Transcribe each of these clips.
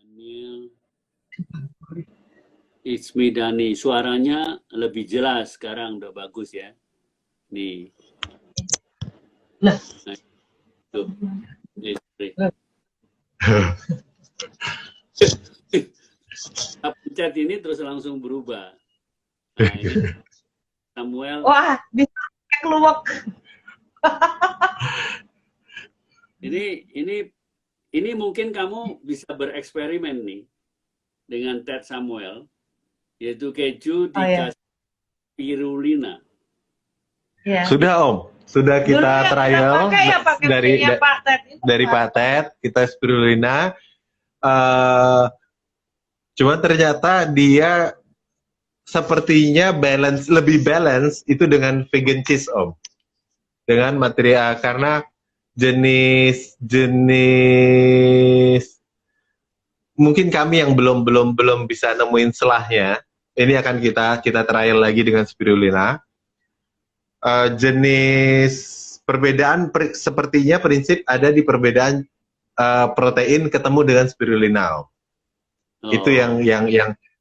Daniel, Ismidani, suaranya lebih jelas sekarang, udah bagus ya. Nih. Nah. Tuh. Pencet ini terus langsung berubah. Nah, ini Samuel. Wah, bisa keluar. Ini mungkin kamu bisa bereksperimen nih dengan Ted Samuel, yaitu keju dikasih spirulina. Ya. Sudah Om, sudah kita trial ya, dari Pak Ted, kita spirulina. Cuma ternyata dia sepertinya lebih balance itu dengan vegan cheese Om, dengan material karena jenis mungkin kami yang belum bisa nemuin selahnya. Ini akan kita trial lagi dengan spirulina. Jenis perbedaan sepertinya prinsip ada di perbedaan protein ketemu dengan spirulina. Itu yang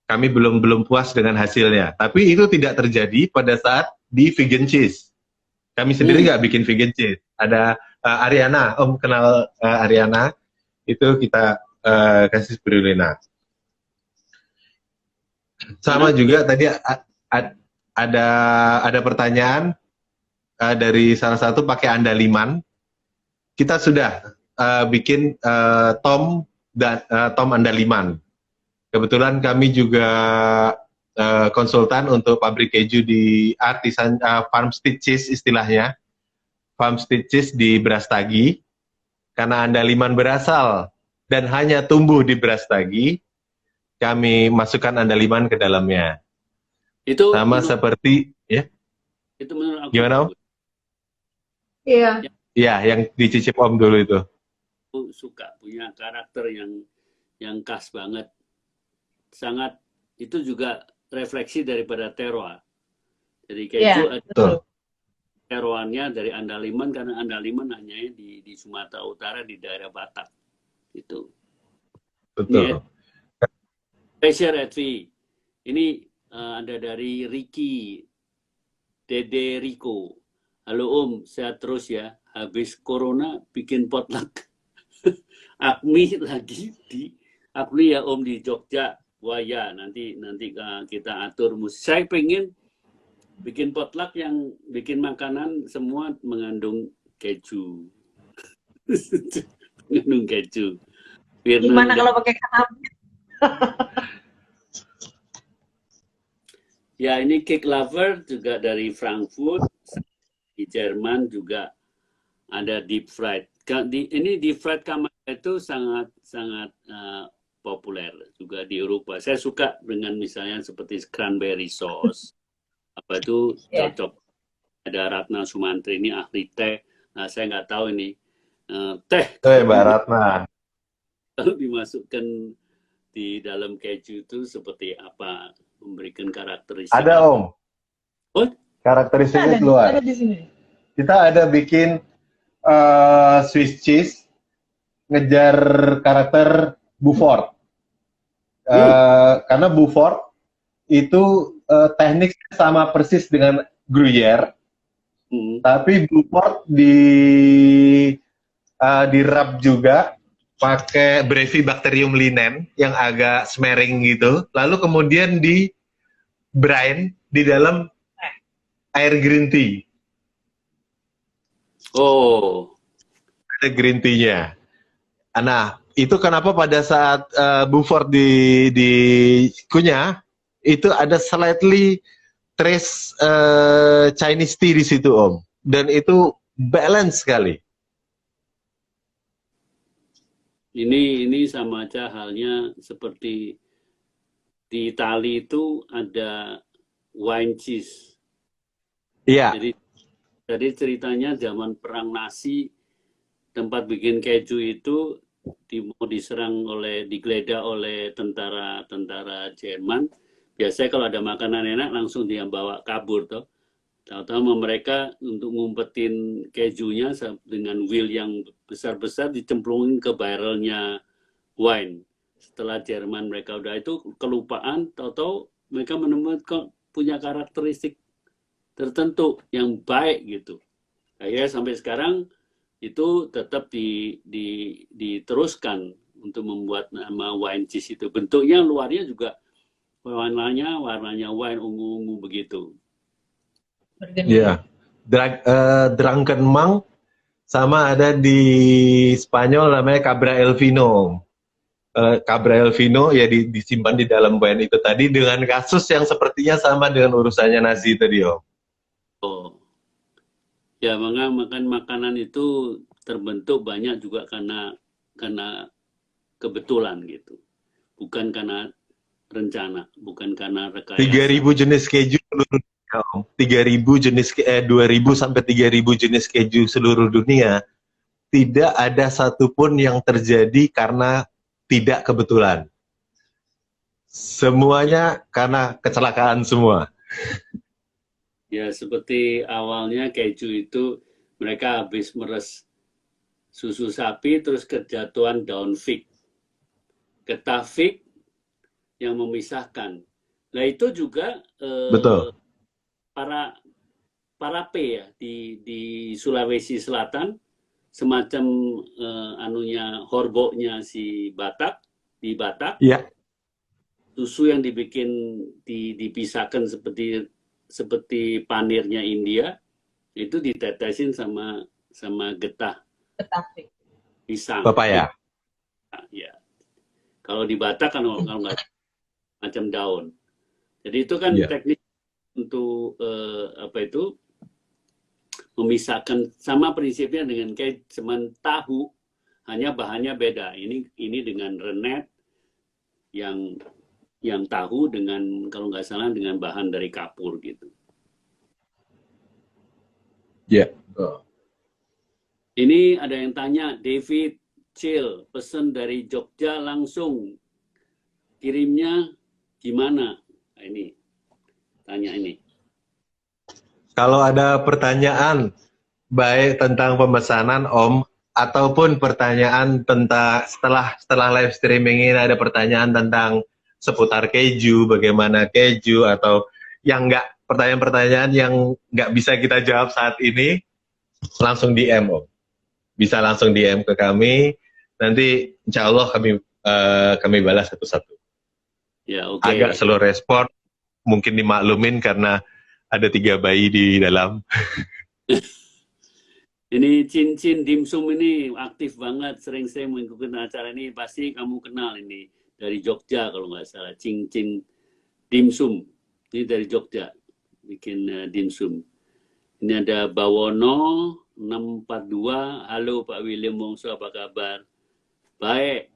kami belum puas dengan hasilnya. Tapi itu tidak terjadi pada saat di vegan cheese. Kami sendiri nggak bikin vegan cheese. Ada Ariana, Om kenal Ariana, itu kita kasih spirulina. Sama juga tadi ada pertanyaan dari salah satu pakai andaliman. Kita sudah bikin Tom andaliman. Kebetulan kami juga konsultan untuk pabrik keju di artisan farmstead cheese istilahnya. Farmstead cheese di Brastagi, karena andaliman berasal dan hanya tumbuh di Brastagi, kami masukkan andaliman ke dalamnya. Itu sama seperti ya. Itu menurut aku. Gimana Om? Iya. Iya, yang dicicip Om dulu itu. Aku suka punya karakter yang khas banget. Sangat itu juga refleksi daripada terroir. Jadi keju ada terroirnya dari andaliman, karena andaliman hanya di Sumatera Utara, di daerah Batak itu. Betul. Pleasure Edvi. Ini ada dari Ricky Dede Rico. Halo Om, sehat terus ya. Habis corona bikin potluck. Akmi lagi di Akmi ya Om di Jogja. Wah ya, nanti kita atur musik. Saya pengen bikin potluck yang bikin makanan semua mengandung keju. Mengandung keju. Gimana kalau pakai kanabis? Ya, ini Cake Lover juga dari Frankfurt. Di Jerman juga ada deep fried. Ini deep fried kamar itu sangat populer juga di Eropa. Saya suka dengan misalnya seperti cranberry sauce. Apa itu cocok. Ada Ratna Sumantri, ini ahli teh. Nah, saya nggak tahu ini teh. Mbak Ratna. Kalau dimasukkan di dalam keju itu seperti apa? Memberikan karakteristik. Ada Om. Oh? Karakteristiknya keluar. Ada di sini. Kita ada bikin Swiss cheese, ngejar karakter Beaufort. Karena Beaufort itu teknik sama persis dengan Gruyère, tapi Beaufort dirap juga pakai Brevibacterium linen yang agak smering gitu, lalu kemudian di brine di dalam air green tea. Oh, ada green tea-nya. Nah, itu kenapa pada saat Beaufort dikunyah itu ada slightly trace Chinese tea di situ Om, dan itu balance sekali. Ini sama aja halnya seperti di Itali itu ada wine cheese. Iya. Jadi ceritanya zaman perang Nazi, tempat bikin keju itu mau diserang digeledah oleh tentara Jerman. Biasanya kalau ada makanan enak langsung dia bawa kabur toh. Tahu-tahu mereka untuk ngumpetin kejunya dengan wheel yang besar-besar dicemplungin ke barrelnya wine. setelah Jerman mereka udah itu kelupaan, tahu-tahu mereka menemukan punya karakteristik tertentu yang baik gitu. Akhirnya sampai sekarang itu tetap diteruskan untuk membuat nama wine cheese itu. Bentuknya luarnya juga warnanya wine ungu-ungu begitu. Iya. Drunken Monk sama ada di Spanyol namanya Cabra El Vino. Cabra El Vino ya disimpan di dalam wine itu tadi dengan kasus yang sepertinya sama dengan urusannya Nazi tadi, Om. Oh. Ya, makan makanan itu terbentuk banyak juga karena kebetulan gitu. Bukan karena rencana, bukan karena rekayasa. 3.000 jenis keju seluruh dunia, Om. 2.000 sampai 3.000 jenis keju seluruh dunia. Tidak ada satupun yang terjadi karena tidak kebetulan. Semuanya karena kecelakaan semua. Ya, seperti awalnya keju itu mereka habis meres susu sapi terus kejatuhan daun fig. Getah fig yang memisahkan. Nah, itu juga Betul. para P ya di Sulawesi Selatan semacam horboknya si Batak di Batak. Iya. Susu yang dipisahkan seperti panirnya India itu ditetesin sama getah pisang. Papaya. Ya. Kalau di Batak kan kalau nggak macam daun. Jadi itu kan teknik untuk memisahkan, sama prinsipnya dengan kayak cuman tahu, hanya bahannya beda. Ini dengan rennet yang tahu dengan kalau nggak salah dengan bahan dari kapur gitu. Ya. Ini ada yang tanya, David Chill, pesan dari Jogja langsung, kirimnya gimana? Nah, ini tanya ini. Kalau ada pertanyaan baik tentang pemesanan, Om, ataupun pertanyaan tentang setelah live streaming ini ada pertanyaan tentang seputar keju, bagaimana keju, atau yang pertanyaan-pertanyaan yang nggak bisa kita jawab saat ini, langsung DM, Om. Bisa langsung DM ke kami, nanti insya Allah kami balas satu-satu. Ya, oke. Agak slow respon, mungkin dimaklumin karena ada 3 bayi di dalam. Ini Cincin Dimsum ini aktif banget, sering saya mengikuti acara ini, pasti kamu kenal ini. Dari Jogja kalau nggak salah, Cincin Dimsum. Ini dari Jogja, bikin dimsum. Ini ada Bawono 642, halo Pak William Wongso, apa kabar? Baik,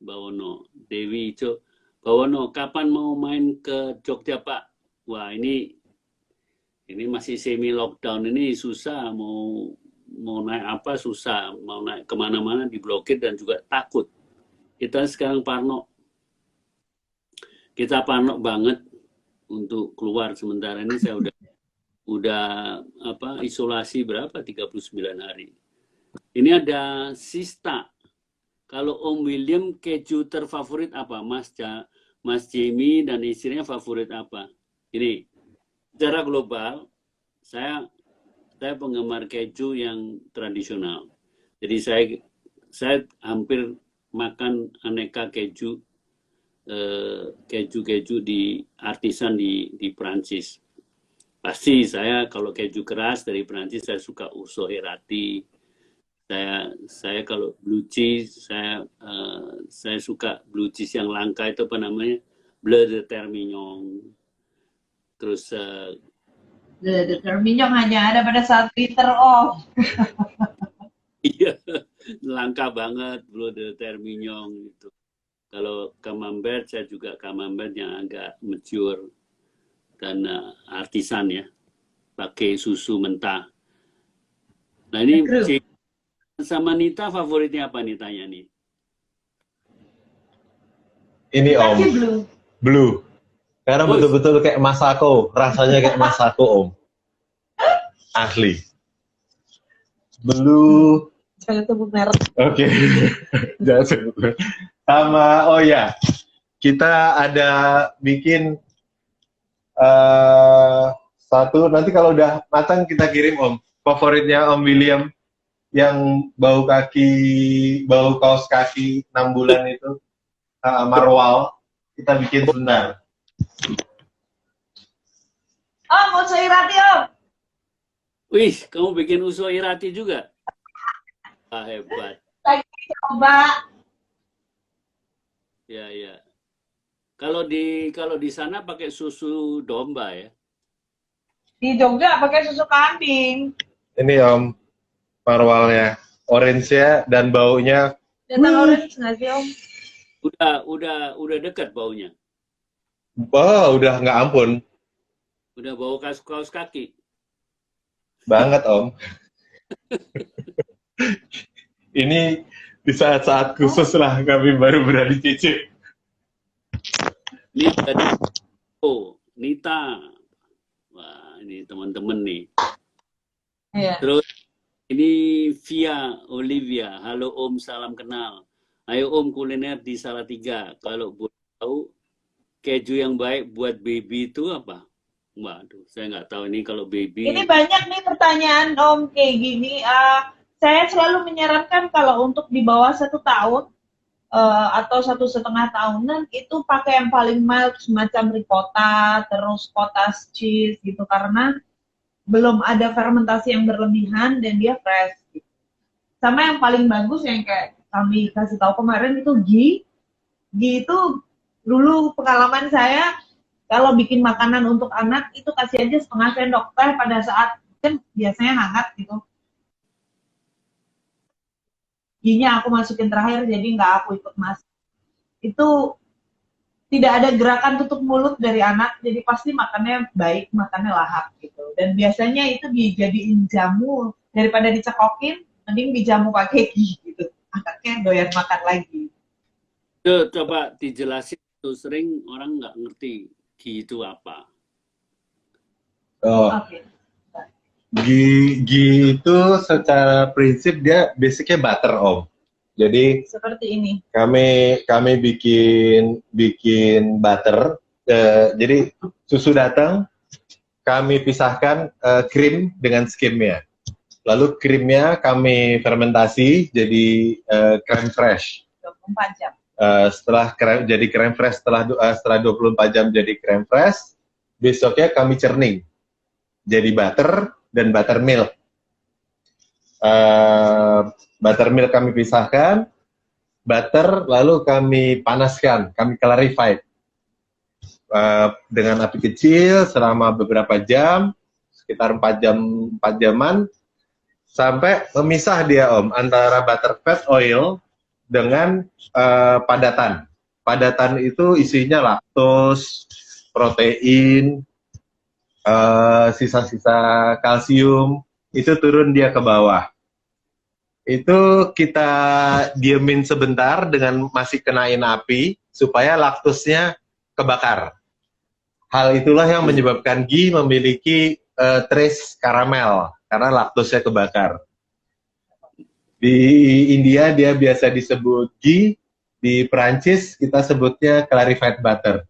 Bawono. Dewi Ijo, Bawono, kapan mau main ke Jogja Pak? Wah, ini masih semi lockdown, ini susah, mau naik apa susah, mau naik kemana-mana diblokir dan juga takut. Kita sekarang parno banget untuk keluar. Sementara ini saya udah isolasi berapa, 39 hari. Ini ada Sista. Kalau Om William, keju terfavorit apa? Mas Jamie dan istrinya favorit apa? Ini secara global, saya penggemar keju yang tradisional. Jadi saya hampir makan aneka keju di artisan di Prancis. Pasti saya kalau keju keras dari Prancis saya suka Urso Herati. Saya kalau blue cheese saya suka blue cheese yang langka itu apa namanya? Bleu de Termignon. Terus Bleu de Termignon hanya ada pada saat Twitter, Om. Iya, langka banget Bleu de Termignon gitu. Kalau Camembert, saya juga Camembert yang agak mature dan artisan ya, pakai susu mentah. Nah ini sama Nita favoritnya apa nih, tanya nih? Ini Om, blue. Karena betul-betul kayak Masako, rasanya kayak Masako, Om. Asli. Blue Jangan sebut merek. Oke. Jangan sebut. Sama, oh ya, kita ada bikin satu, nanti kalau udah matang kita kirim Om. Favoritnya Om William yang bau kaos kaki 6 bulan itu, Marwal, kita bikin sebentar. Oh, mau irati Om. Wih, kamu bikin usul irati juga? Ah, hebat. Lagi coba. Ya, ya. Kalau di sana pakai susu domba ya? Di Jogja pakai susu kambing. Ini Om, Marwalnya, orange-nya dan baunya. Datang orange nggak sih Om? Udah dekat baunya. Wah, udah nggak ampun. Udah bau kaos kaki. Banget Om. Ini di saat-saat khusus lah kami baru berani cicip. Ini tadi, Nita. Wah, ini teman-teman nih. Iya. Terus ini Via Olivia. Halo Om, salam kenal. Ayo Om, kuliner di Salatiga. Kalau boleh tahu, keju yang baik buat baby itu apa? Waduh, saya nggak tahu ini kalau baby. Ini banyak nih pertanyaan Om kayak gini. Saya selalu menyarankan kalau untuk di bawah 1 tahun atau 1,5 tahunan itu pakai yang paling mild semacam ricotta, terus cottage cheese gitu karena belum ada fermentasi yang berlebihan dan dia fresh. Gitu. Sama yang paling bagus yang kayak kami kasih tahu kemarin itu ghee. Ghee itu dulu pengalaman saya kalau bikin makanan untuk anak itu kasih aja 1/2 sendok teh pada saat kan biasanya hangat gitu. Ghee-nya aku masukin terakhir jadi nggak aku ikut masuk. Itu tidak ada gerakan tutup mulut dari anak jadi pasti makannya baik, makannya lahap gitu. Dan biasanya itu dijadiin jamu daripada dicekokin, mending dijamu pakai ghee gitu. Anaknya doyan makan lagi. Coba dijelasin tuh, sering orang nggak ngerti ghee itu apa. Oh. Oke. Ghee itu secara prinsip dia basicnya butter Om. Jadi Seperti ini. kami bikin butter. Jadi susu datang, kami pisahkan krim dengan skimnya. Lalu krimnya kami fermentasi jadi crème fresh. 24 jam. Setelah jadi crème fresh setelah 24 jam jadi crème fresh, besoknya kami cerning jadi butter dan buttermilk. Buttermilk kami pisahkan, butter lalu kami panaskan, kami clarified dengan api kecil selama beberapa jam, sekitar 4 jaman, sampai memisah dia Om antara butterfat oil dengan padatan. Padatan itu isinya laktos, protein, sisa-sisa kalsium, itu turun dia ke bawah. Itu kita diemin sebentar dengan masih kenain api supaya laktosnya kebakar. Hal itulah yang menyebabkan ghee memiliki trace karamel karena laktosnya kebakar. Di India dia biasa disebut ghee, di Perancis kita sebutnya clarified butter.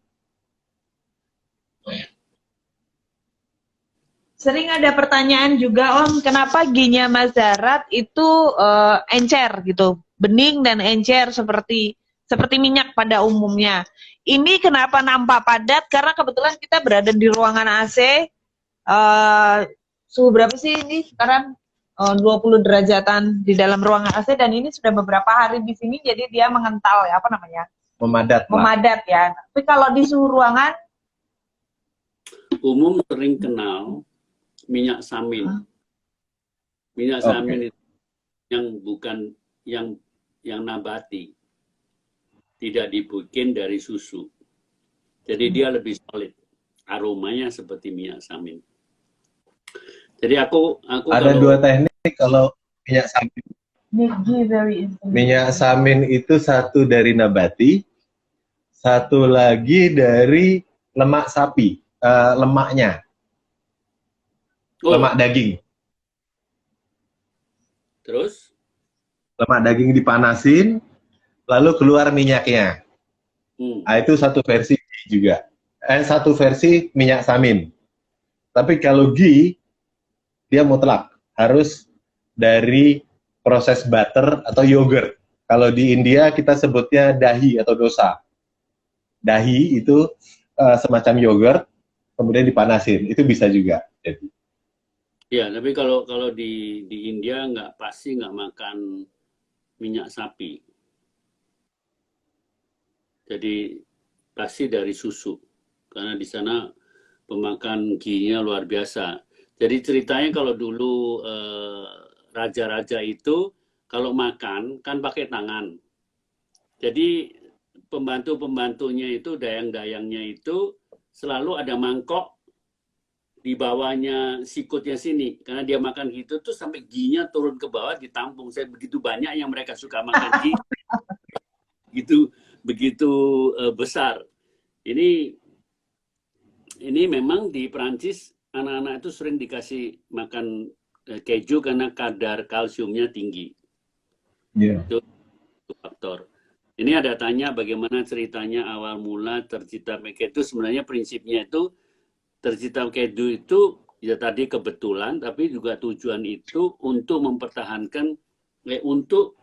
Sering ada pertanyaan juga Om, kenapa ghee-nya Mas Zarat itu encer gitu, bening dan encer seperti minyak pada umumnya. Ini kenapa nampak padat? Karena kebetulan kita berada di ruangan AC. Suhu berapa sih ini sekarang? 20 derajatan di dalam ruangan AC dan ini sudah beberapa hari di sini jadi dia mengental ya, apa namanya? Memadat ya. Tapi kalau di suhu ruangan umum sering kenal minyak samin. Minyak samin itu yang bukan yang nabati. Tidak dibikin dari susu. Jadi dia lebih solid. Aromanya seperti minyak samin. Jadi aku ada dua teknik kalau minyak samin. Minyak samin itu satu dari nabati, satu lagi dari lemak sapi, lemaknya. Lemak daging. Terus? lemak daging dipanasin, lalu keluar minyaknya. Nah, itu satu versi juga. Satu versi minyak samin. Tapi kalau ghee, dia mutlak. Harus dari proses butter atau yogurt. Kalau di India kita sebutnya dahi atau dosa. Dahi itu semacam yogurt, kemudian dipanasin. Itu bisa juga. Jadi. Ya, tapi kalau di India pasti nggak makan minyak sapi. Jadi pasti dari susu. Karena di sana pemakan ghee-nya luar biasa. Jadi ceritanya kalau dulu raja-raja itu kalau makan kan pakai tangan. Jadi pembantu-pembantunya itu, dayang-dayangnya itu selalu ada mangkok di bawahnya sikutnya sini, karena dia makan gitu tuh sampai ghee-nya turun ke bawah ditampung. Saya begitu banyak yang mereka suka makan ghee, begitu besar. Ini memang di Perancis anak-anak itu sering dikasih makan keju karena kadar kalsiumnya tinggi. Yeah. Itu faktor. Ini ada tanya bagaimana ceritanya awal mula tercipta keju. Sebenarnya prinsipnya itu tercipta keju itu ya tadi kebetulan, tapi juga tujuan itu untuk mempertahankan, untuk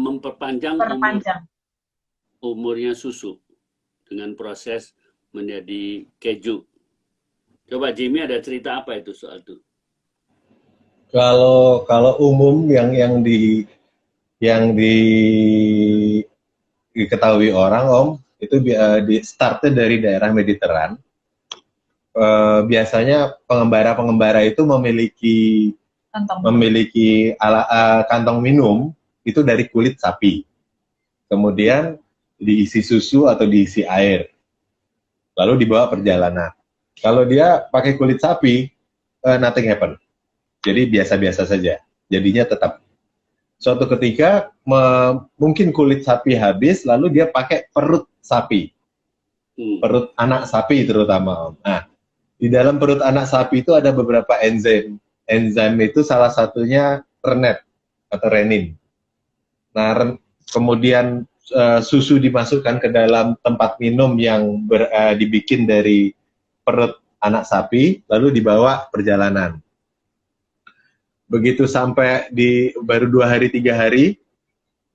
memperpanjang umurnya susu dengan proses menjadi keju. Coba Jimmy ada cerita apa itu soal itu? Kalau umum yang diketahui orang, Om, itu di startnya dari daerah Mediteran. Biasanya pengembara itu memiliki kantong minum itu dari kulit sapi. Kemudian diisi susu atau diisi air. Lalu dibawa perjalanan. Kalau dia pakai kulit sapi, nothing happen. Jadi biasa-biasa saja. Jadinya tetap. Suatu ketika mungkin kulit sapi habis, lalu dia pakai perut sapi. Perut anak sapi terutama. Nah, di dalam perut anak sapi itu ada beberapa enzim. Enzim itu salah satunya rennet atau renin. Nah, kemudian susu dimasukkan ke dalam tempat minum yang dibikin dari perut anak sapi, lalu dibawa perjalanan. Begitu sampai baru 2 hari 3 hari,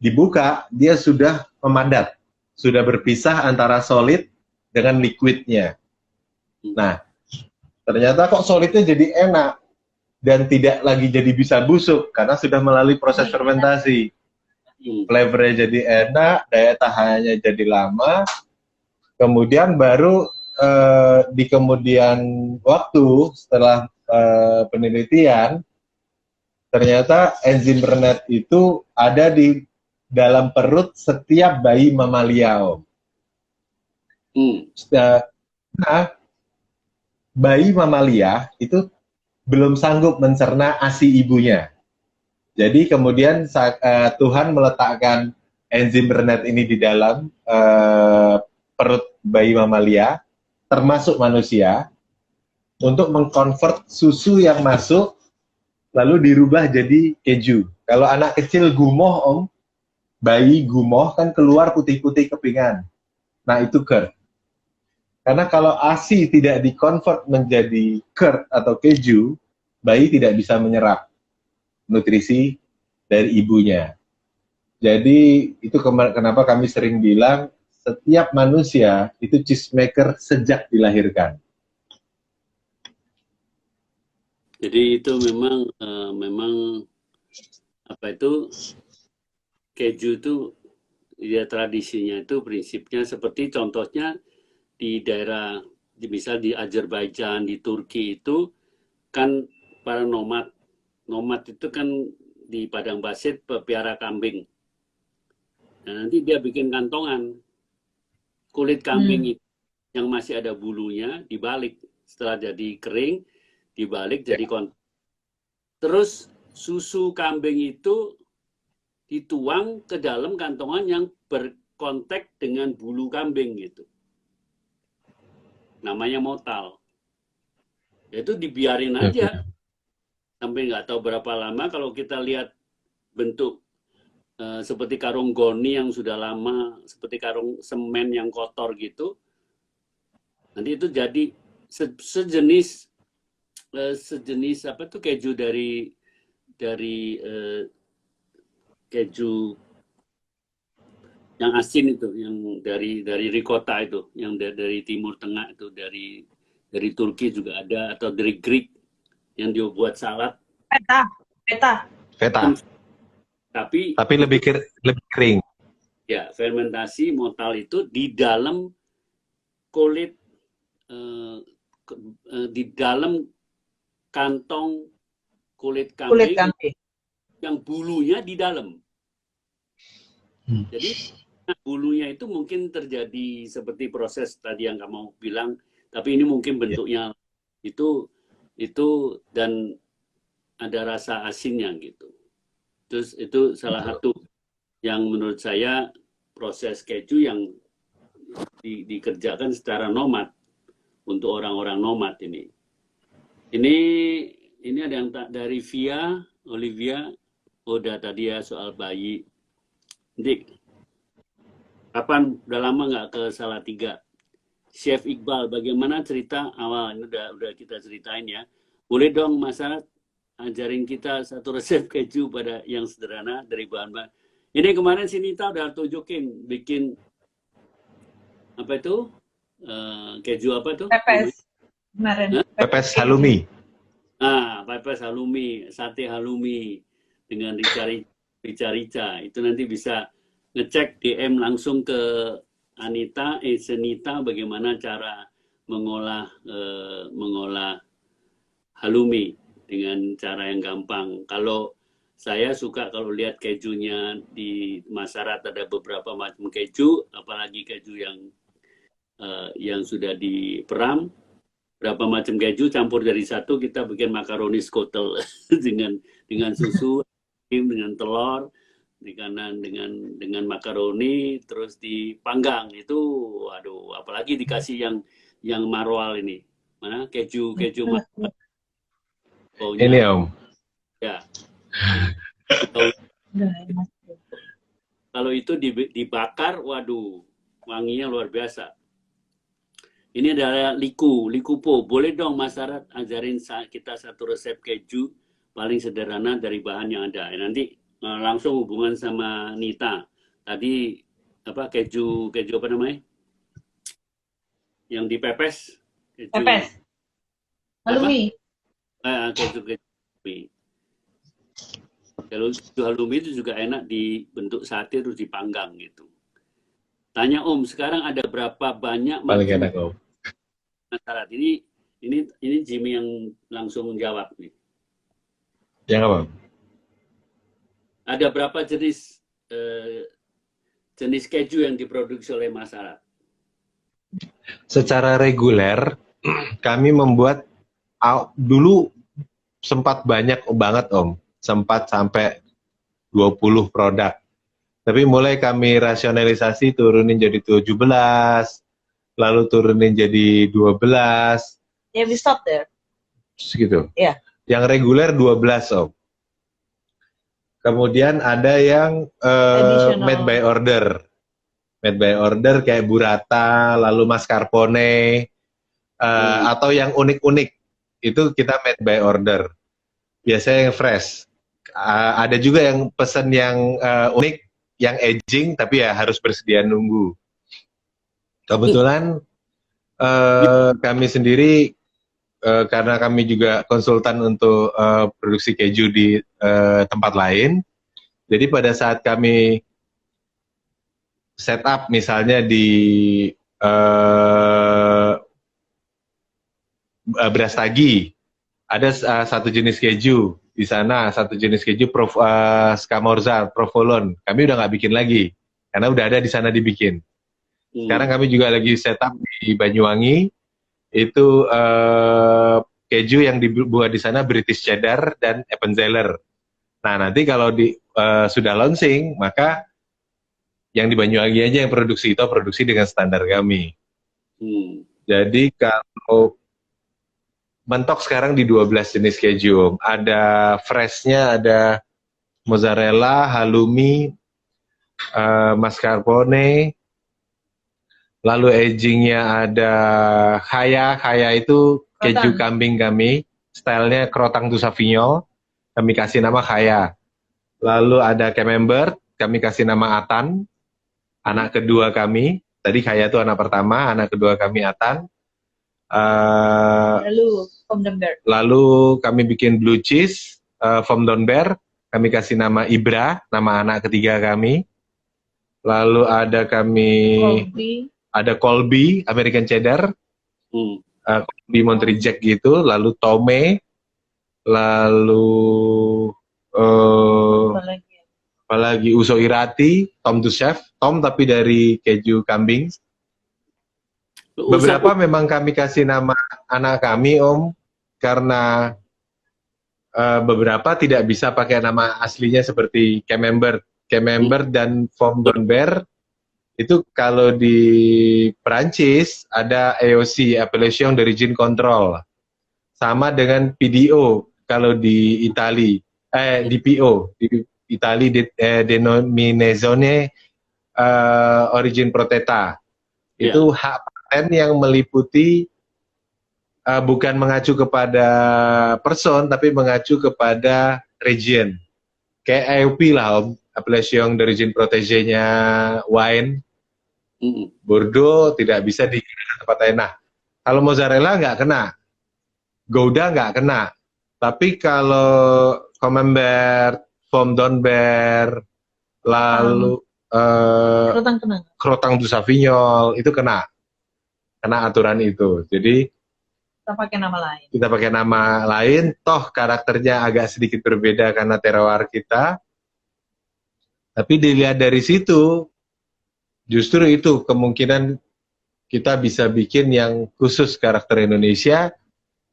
dibuka, dia sudah memadat, sudah berpisah antara solid dengan liquidnya. Nah, ternyata kok solidnya jadi enak dan tidak lagi jadi bisa busuk karena sudah melalui proses fermentasi. Flavornya jadi enak, daya tahannya jadi lama. Kemudian baru di kemudian waktu setelah penelitian, ternyata enzim rennet itu ada di dalam perut setiap bayi mamalia, Om. Nah, bayi mamalia itu belum sanggup mencerna ASI ibunya. Jadi kemudian Tuhan meletakkan enzim rennet ini di dalam perut bayi mamalia, termasuk manusia, untuk mengkonvert susu yang masuk lalu dirubah jadi keju. Kalau anak kecil gumoh, Om, bayi gumoh kan keluar putih-putih kepingan. Nah, itu curd. Karena kalau ASI tidak dikonvert menjadi curd atau keju, bayi tidak bisa menyerap nutrisi dari ibunya. Jadi itu kenapa kami sering bilang setiap manusia itu cheesemaker sejak dilahirkan. Jadi itu memang apa itu keju itu ya tradisinya itu prinsipnya seperti contohnya di daerah misal di Azerbaijan, di Turki itu kan para nomad itu kan di padang pasir pepiara kambing. Nah, nanti dia bikin kantongan kulit kambing itu yang masih ada bulunya dibalik setelah jadi kering, dibalik jadi kontak. Terus susu kambing itu dituang ke dalam kantongan yang berkontak dengan bulu kambing gitu. Namanya motal. Itu dibiarin aja. Sampai nggak tahu berapa lama. Kalau kita lihat bentuk seperti karung goni yang sudah lama, seperti karung semen yang kotor gitu, nanti itu jadi sejenis apa tuh keju dari keju yang asin itu, yang dari ricotta itu, yang dari Timur Tengah itu, dari Turki juga ada, atau dari Greek yang dia buat salad. Feta. Tapi lebih kering. ya, fermentasi motal itu di dalam kulit, di dalam kantong kulit kambing yang bulunya di dalam. Jadi bulunya itu mungkin terjadi seperti proses tadi yang kamu bilang, tapi ini mungkin bentuknya itu dan ada rasa asinnya gitu. Terus itu salah satu yang menurut saya proses keju yang dikerjakan secara nomad untuk orang-orang nomad ini. Ini ada yang dari Olivia, udah tadi ya soal bayi. Dik, kapan udah lama nggak ke Salatiga? Chef Iqbal, bagaimana cerita awal? Ini udah kita ceritain ya. Boleh dong masyarakat ajarin kita satu resep keju pada yang sederhana dari bahan-bahan. Ini kemarin si Nita udah tunjukin bikin apa itu? Keju apa tuh? Pepes. Kemarin. Pepes halloumi. Pepes halloumi, sate halloumi dengan rica-rica. Itu nanti bisa ngecek DM langsung ke Senita bagaimana cara mengolah halloumi dengan cara yang gampang. Kalau saya suka kalau lihat kejunya di masyarakat ada beberapa macam keju, apalagi keju yang sudah diperam, berapa macam keju campur dari satu, kita bikin makaroni skotel dengan susu, dengan telur, di kanan dengan makaroni, terus dipanggang. Itu waduh, apalagi dikasih yang marwal ini, mana keju marwal. Ini Om. Ya. Kalau itu dibakar, waduh, wanginya luar biasa. Ini adalah likupo. Boleh dong masyarakat ajarin kita satu resep keju paling sederhana dari bahan yang ada. Nanti langsung hubungan sama Nita. Tadi apa keju apa namanya? Yang dipepes. Pepes. Halloumi. Keju halloumi itu juga enak dibentuk sate terus dipanggang gitu. Tanya Om, sekarang ada berapa banyak paling enak Om masyarakat? Ini Jimmy yang langsung menjawab nih. Yang apa? Ada berapa jenis keju yang diproduksi oleh masyarakat? Secara reguler kami membuat dulu sempat banyak banget Om, sempat sampai 20 produk. Tapi mulai kami rasionalisasi turunin jadi 17, lalu turunin jadi 12. Yeah, we stop there. Segitu. Iya. Yang reguler 12 Om. Kemudian ada yang made by order. Made by order kayak burrata, lalu mascarpone, atau yang unik-unik. Itu kita made by order. Biasanya yang fresh. Ada juga yang pesan yang unik, yang aging, tapi ya harus bersedia nunggu. Kebetulan kami sendiri, karena kami juga konsultan untuk produksi keju di tempat lain, jadi pada saat kami setup misalnya di Brastagi, ada satu jenis keju di sana, satu jenis keju Scamorza, Provolone. Kami udah nggak bikin lagi, karena udah ada di sana dibikin. Sekarang kami juga lagi setup di Banyuwangi, itu keju yang dibuat di sana British Cheddar dan Appenzeller. Nah nanti kalau sudah launching, maka yang di Banyuwangi aja yang produksi dengan standar kami. Jadi kalau mentok sekarang di 12 jenis keju. Ada freshnya, ada mozzarella, halloumi, mascarpone, lalu agingnya ada khaya. Khaya itu keju Croton. kambing kami, stylenya Crotang du Savignol, kami kasih nama khaya. Lalu ada camembert, kami kasih nama Atan, anak kedua kami. Tadi khaya itu anak pertama, anak kedua kami Atan. Lalu Pomdember. Lalu kami bikin blue cheese, Vom Donber, kami kasih nama Ibra, nama anak ketiga kami. Lalu ada Colby. ada Colby, American Cheddar, Hmm. Colby Monterey Jack gitu, lalu Tome, lalu apalagi Uso Irati, Tom the Chef, Tom tapi dari keju kambing. Beberapa memang kami kasih nama anak kami, Om, karena beberapa tidak bisa pakai nama aslinya seperti Camembert. Camembert dan Vom Donber itu kalau di Perancis ada AOC, Appellation d'Origine Control. Sama dengan PDO kalau di Itali, di PO, di Itali Denominazione Origine Protetta. Itu hak paten yang meliputi bukan mengacu kepada person, tapi mengacu kepada region. Kayak AOP lah, Om. Appellation d'Origine Protégée-nya wine. Bordeaux tidak bisa dikira tempat lain. Nah, kalau mozzarella nggak kena. Gouda nggak kena. Tapi kalau Camembert, Vom Donber, lalu Crotang du Savignol, itu kena aturan itu. Jadi kita pakai nama lain. Kita pakai nama lain, toh karakternya agak sedikit berbeda karena terroir kita. Tapi dilihat dari situ, justru itu kemungkinan kita bisa bikin yang khusus karakter Indonesia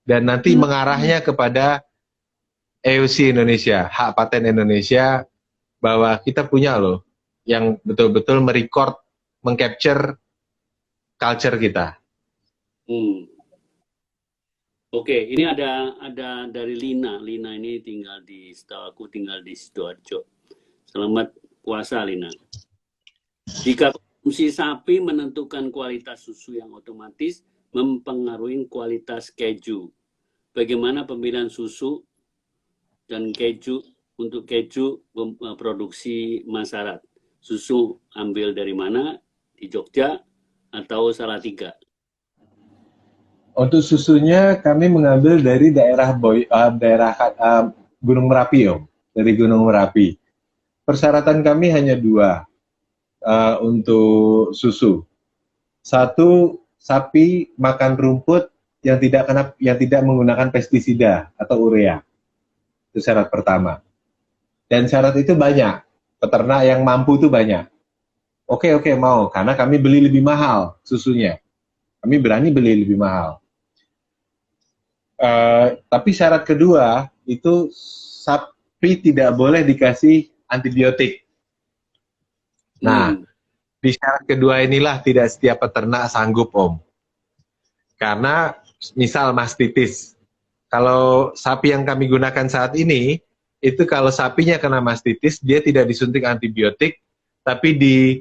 dan nanti mengarahnya kepada AOC Indonesia, hak paten Indonesia, bahwa kita punya loh yang betul-betul merecord, mengcapture culture kita. Oke, ini ada dari Lina. Lina ini setahu aku tinggal di Sidoarjo. Selamat puasa, Lina. Jika konsumsi sapi menentukan kualitas susu yang otomatis mempengaruhi kualitas keju. Bagaimana pemilihan susu dan keju untuk keju produksi Masarat? Susu ambil dari mana? Di Jogja atau Salatiga? Untuk susunya kami mengambil dari daerah Gunung Merapi, Om. Dari Gunung Merapi. Persyaratan kami hanya 2 untuk susu. 1, sapi makan rumput yang tidak menggunakan pestisida atau urea. Itu syarat pertama. Dan syarat itu banyak. Peternak yang mampu itu banyak. Oke, mau. Karena kami beli lebih mahal susunya. Kami berani beli lebih mahal. Tapi syarat kedua, itu sapi tidak boleh dikasih antibiotik. Nah, di syarat kedua inilah tidak setiap peternak sanggup, Om. Karena misal mastitis, kalau sapi yang kami gunakan saat ini, itu kalau sapinya kena mastitis, dia tidak disuntik antibiotik, tapi di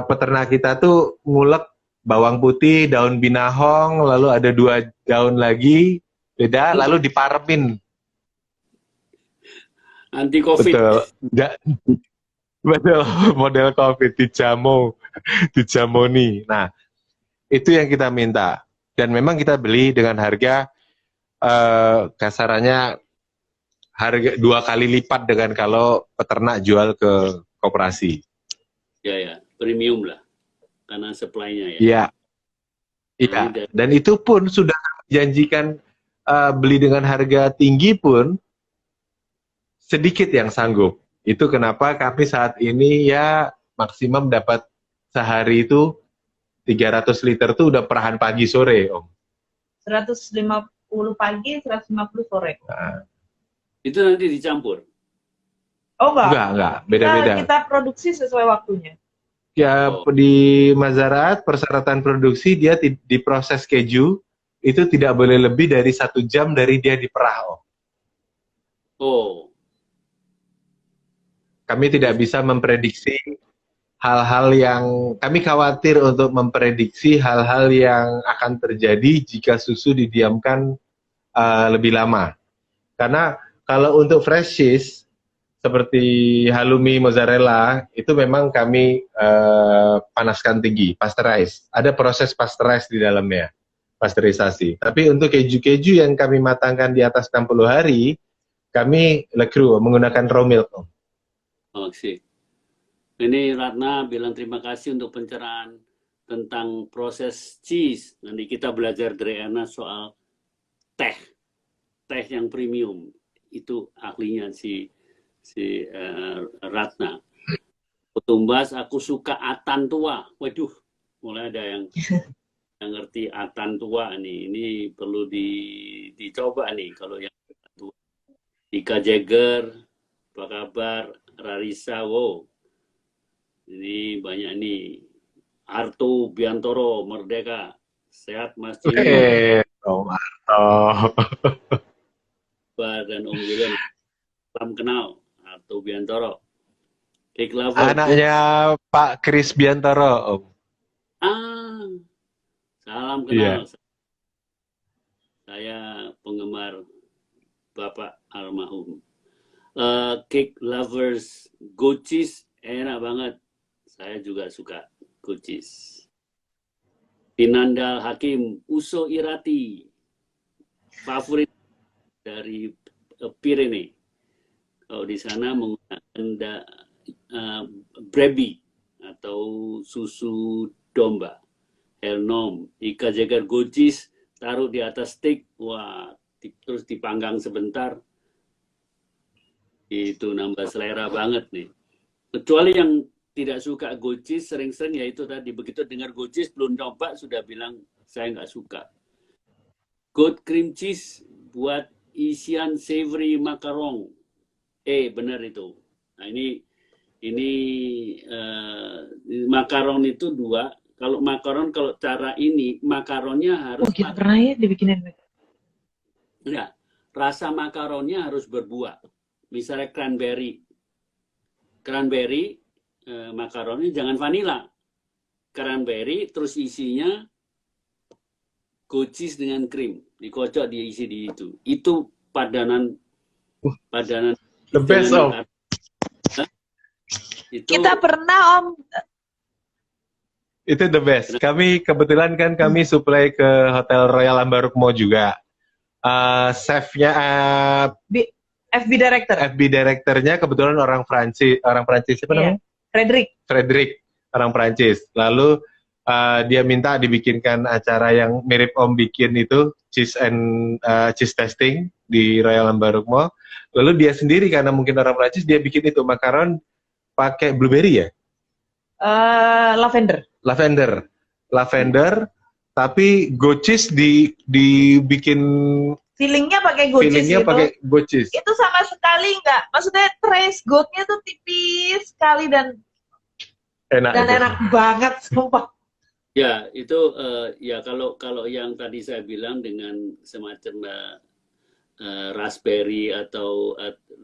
peternak kita tuh ngulek bawang putih, daun binahong, lalu ada 2 daun lagi, beda, lalu diparemin. Anti COVID. Betul, model COVID, dijamoni. Nah, itu yang kita minta. Dan memang kita beli dengan harga, kasarannya harga 2 kali lipat dengan kalau peternak jual ke koperasi. Ya, premium lah, karena supply-nya ya. Iya. Dan itu pun sudah dijanjikan beli dengan harga tinggi pun, sedikit yang sanggup. Itu kenapa kami saat ini ya maksimum dapat sehari itu 300 liter tuh udah perahan pagi sore, Om. 150 pagi, 150 sore. Nah. Itu nanti dicampur? Oh enggak. Beda-beda. Kita produksi sesuai waktunya. Ya, di Masarat persyaratan produksi dia diproses keju itu tidak boleh lebih dari 1 jam dari dia diperah, Om. Oh. Kami tidak bisa memprediksi hal-hal yang kami khawatir untuk memprediksi hal-hal yang akan terjadi jika susu didiamkan lebih lama. Karena kalau untuk fresh cheese seperti halloumi, mozzarella itu memang kami panaskan tinggi, pasteurize. Ada proses pasteurize di dalamnya, pasteurisasi. Tapi untuk keju-keju yang kami matangkan di atas 60 hari, kami le cru menggunakan raw milk. Oh, sih. Ini Ratna bilang terima kasih untuk pencerahan tentang proses cheese. Nanti kita belajar dari Erna soal teh yang premium. Itu ahlinya si Ratna. Tumbas, aku suka atan tua. Waduh, mulai ada yang ngerti atan tua nih. Ini perlu dicoba nih kalau yang tua. Ika Jagger, apa kabar? Rarisa, wow. Ini banyak nih. Arto Biantoro, Merdeka. Sehat Mas Cili. Om Arto. Dan Om William. Salam kenal. Arto Biantoro. Cake Lover. Anaknya Pak Kris Biantoro, Om. Salam kenal. Iya. Saya penggemar Bapak almarhum. Cake Lovers, goat cheese enak banget. Saya juga suka goat cheese. Pinandal Hakim, Uso Irati, favorit dari Pirene. Kalau di sana menggunakan Brebi atau susu domba. Helnom, Ika Jagger goat cheese, taruh di atas steak, wah, terus dipanggang sebentar. Itu nambah selera banget nih. Kecuali yang tidak suka goat cheese, sering-sering ya itu tadi. Begitu dengar goat cheese, belum coba, sudah bilang saya nggak suka. Goat cream cheese buat isian savory macaron. Benar itu. Nah ini macaron itu dua. Kalau macaron, kalau cara ini, macaronnya harus... Oh, kita pernah ya dibikinin. Enggak, rasa macaronnya harus berbuah. Misalnya cranberry. Macaronnya jangan vanilla. Cranberry, terus isinya goat cheese dengan krim. Dikocok, diisi di itu. Itu padanan The best, Om. Itu, Kita pernah, Om. Itu the best. Kami kebetulan kan kami supply ke Hotel Royal Ambarukmo juga. Chefnya FB Director. FB Directornya kebetulan orang Prancis siapa namanya? Frederick, orang Prancis. Lalu dia minta dibikinkan acara yang mirip Om bikin itu, cheese testing di Royal Ambarukmo. Lalu dia sendiri karena mungkin orang Prancis, dia bikin itu makaron pakai blueberry ya? Lavender, tapi goat cheese dibikin Feelingnya pakai goat cheese gitu. pakai goat cheese. Itu sama sekali nggak. Maksudnya trace goatnya tuh tipis sekali dan enak banget, sumpah. Ya, itu ya kalau yang tadi saya bilang dengan semacam raspberry atau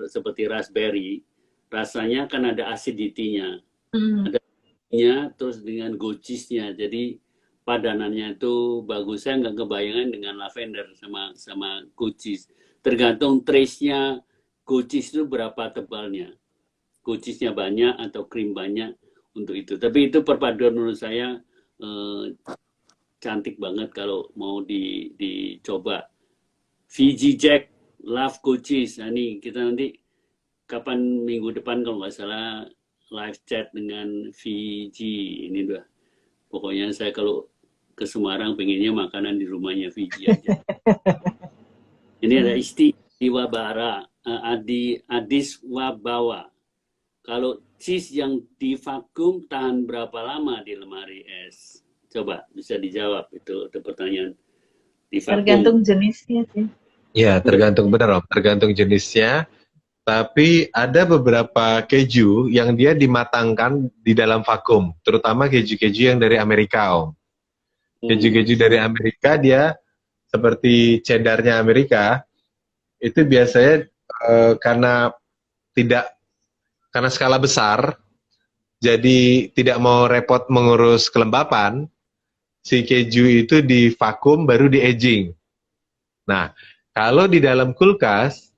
seperti raspberry, rasanya kan ada acidity-nya. Ada acidity-nya terus dengan goat cheese-nya. Jadi padanannya itu bagus. Saya nggak kebayangan dengan lavender sama goat cheese. Tergantung trace-nya goat cheese itu berapa tebalnya. Goat cheese-nya banyak atau krim banyak untuk itu. Tapi itu perpaduan menurut saya cantik banget kalau mau dicoba. VG Jack, Love Goat Cheese. Nah, ini kita nanti kapan minggu depan kalau nggak salah live chat dengan VG. Ini udah. Pokoknya saya kalau ke Semarang pengennya makanan di rumahnya VG aja. Ini ada Isti Wabara, Adis Wabawa. Kalau cheese yang divakum tahan berapa lama di lemari es? Coba bisa dijawab, itu pertanyaan. Divakum. Tergantung jenisnya sih. Ya, tergantung benar Om, tergantung jenisnya. Tapi ada beberapa keju yang dia dimatangkan di dalam vakum, terutama keju-keju yang dari Amerika Om. Keju-keju dari Amerika dia seperti cheddarnya Amerika itu biasanya karena tidak karena skala besar, jadi tidak mau repot mengurus kelembapan, si keju itu divakum baru di aging. Nah, kalau di dalam kulkas,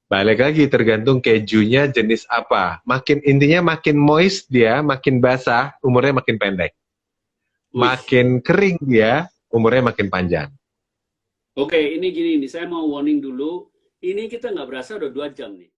balik lagi tergantung kejunya jenis apa. Intinya makin moist dia, makin basah, umurnya makin pendek. Wih. Makin kering dia, umurnya makin panjang. Oke, ini gini nih, saya mau warning dulu. Ini kita nggak berasa udah 2 jam nih.